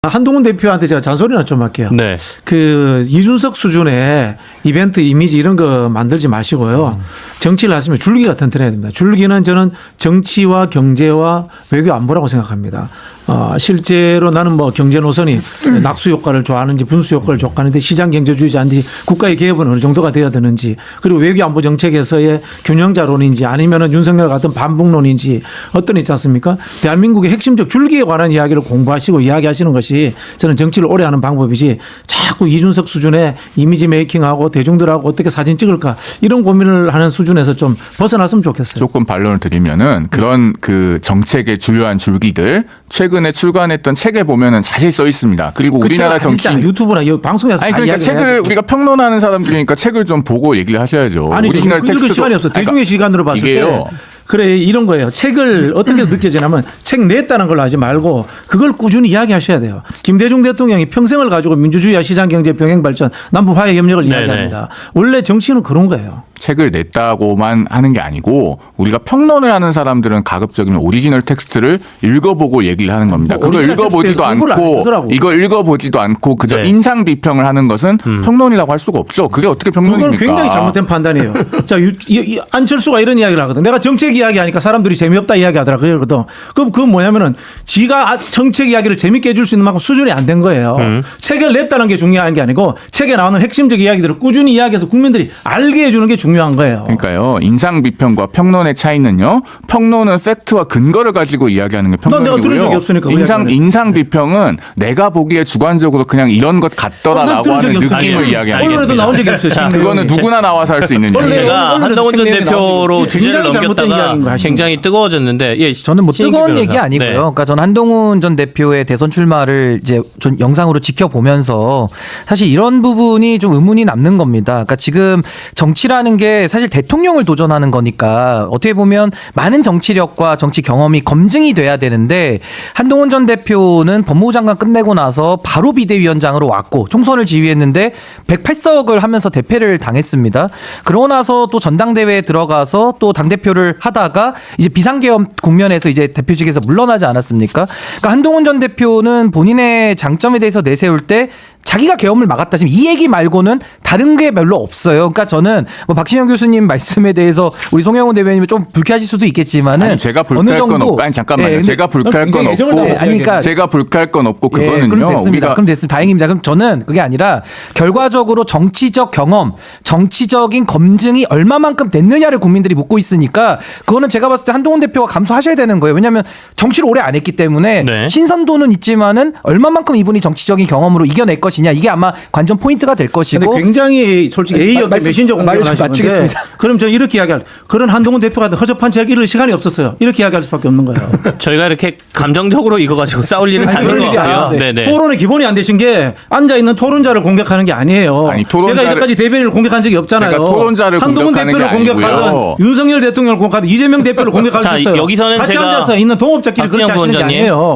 한동훈 대표한테 제가 잔소리나 좀 할게요. 네. 그 이준석 수준의 이벤트 이미지 이런 거 만들지 마시고요. 정치를 하시면 줄기가 튼튼해야 됩니다. 줄기는 저는 정치와 경제와 외교 안보라고 생각합니다. 실제로 나는 뭐 경제 노선이 낙수 효과를 좋아하는지 분수 효과를 좋아하는데 시장 경제주의자인지 국가의 개혁은 어느 정도가 되어야 되는지 그리고 외교 안보 정책에서의 균형자론인지 아니면은 윤석열 같은 반북론인지 어떤 있지 않습니까? 대한민국의 핵심적 줄기에 관한 이야기를 공부하시고 이야기하시는 것이 저는 정치를 오래 하는 방법이지 자꾸 이준석 수준의 이미지 메이킹하고 대중들하고 어떻게 사진 찍을까 이런 고민을 하는 수준에서 좀 벗어났으면 좋겠어요. 조금 반론을 드리면은 그런 그 정책의 주요한 줄기들 최근에 출간했던 책에 보면은 자세히 써 있습니다. 그리고 우리나라 정치 유튜브나 방송에서 아니 그러니까 책을 우리가 평론하는 사람들이니까 책을 좀 보고 얘기를 하셔야죠. 아니 오리지널 읽을 시간이 없어. 대중의 시간으로 봤을 이게요. 때 그래 이런 거예요. 책을 어떻게 느껴지냐면 책 냈다는 걸로 하지 말고 그걸 꾸준히 이야기하셔야 돼요. 김대중 대통령이 평생을 가지고 민주주의와 시장경제 병행 발전 남북 화해 협력을 이야기합니다. 원래 정치는 그런 거예요. 책을 냈다고만 하는 게 아니고 우리가 평론을 하는 사람들은 가급적이면 오리지널 텍스트를 읽어보고 얘기를 하는 겁니다. 그걸 읽어보지도 않고 이거 읽어보지도 않고 그저 네. 인상 비평을 하는 것은 평론이라고 할 수가 없죠. 그게 어떻게 평론입니까? 그건 굉장히 잘못된 판단이에요. 자, 안철수가 이런 이야기를 하거든. 내가 정책 이야기하니까 사람들이 재미없다 이야기하더라 그러거든. 그건 뭐냐면은 지가 정책 이야기를 재밌게 해줄 수 있는 만큼 수준이 안 된 거예요. 책을 냈다는 게 중요한 게 아니고 책에 나오는 핵심적 이야기들을 꾸준히 이야기해서 국민들이 알게 해주는 게 중요한 거예요. 그러니까요. 인상 비평과 평론의 차이는요. 평론은 팩트와 근거를 가지고 이야기하는 게 평론이고요. 내가 들은 적이 없으니까 인상 비평은 내가 보기에 주관적으로 그냥 이런 것 같더라라고 하는 느낌을 이야기하는 거예요. 언론에도 나온 적이 없어요. 그거는 누구나 나와서 할 수 있는 얘기예요. 제가 한동훈 전 대표로 주제를 굉장히 잘못된 이야기인 거 넘겼다가 아십니까? 굉장히 뜨거워졌는데 예, 저는 뭐 신인기 뜨거운 변호사. 얘기 아니고요. 네. 그러니까 저는 한동훈 전 대표의 대선 출마를 이제 좀 영상으로 지켜보면서 사실 이런 부분이 좀 의문이 남는 겁니다. 그러니까 지금 정치라는 게 사실 대통령을 도전하는 거니까 어떻게 보면 많은 정치력과 정치 경험이 검증이 돼야 되는데 한동훈 전 대표는 법무부 장관 끝내고 나서 바로 비대위원장으로 왔고 총선을 지휘했는데 108석을 하면서 대패를 당했습니다. 그러고 나서 또 전당대회에 들어가서 또 당대표를 하다가 이제 비상계엄 국면에서 이제 대표직에서 물러나지 않았습니까? 그러니까 한동훈 전 대표는 본인의 장점에 대해서 내세울 때 자기가 계엄을 막았다. 지금 이 얘기 말고는 다른 게 별로 없어요. 그러니까 저는 뭐 박신영 교수님 말씀에 대해서 우리 송영훈 대변인이 좀 불쾌하실 수도 있겠지만은 아니, 제가 불쾌할 건 없고 아니 잠깐만요. 네, 제가 불쾌할 건 없고 그러니까 제가 불쾌할 건 없고 예, 그거는요. 그럼 됐습니다. 우리가 그럼 됐습니다. 다행입니다. 그럼 저는 그게 아니라 결과적으로 정치적 경험, 정치적인 검증이 얼마만큼 됐느냐를 국민들이 묻고 있으니까 그거는 제가 봤을 때 한동훈 대표가 감수하셔야 되는 거예요. 왜냐하면 정치를 오래 안 했기 때문에 네. 신선도는 있지만은 얼마만큼 이분이 정치적인 경험으로 이겨낼 것이냐 이게 아마 관전 포인트가 될 것이고. 근데 굉장히 솔직히 A였던 말씀- 메신저 공격을 말씀 하시는데 마치겠습니다. 그럼 저는 이렇게 이야기할 그런 한동훈 대표가 허접한 책 읽을 시간이 없었어요. 이렇게 이야기할 수밖에 없는 거예요. 저희가 이렇게 감정적으로 이거 가지고 싸울 일은 아닌 것 그런 일이 같고요. 아닌데 네네. 토론의 기본이 안 되신 게 앉아 있는 토론자를 공격하는 게 아니에요. 아니, 제가 이제까지 대변인을 공격한 적이 없잖아요. 제가 토론자를 한동훈 공격하는 대표를 게 공격하든 아니고요. 윤석열 대통령을 공격하든 이재명 대표를 공격할 수 자, 있어요. 여기서는 같이 제가 앉아서 있는 동업자끼리 그렇게 박진영 하시는 게 부원장님. 아니에요.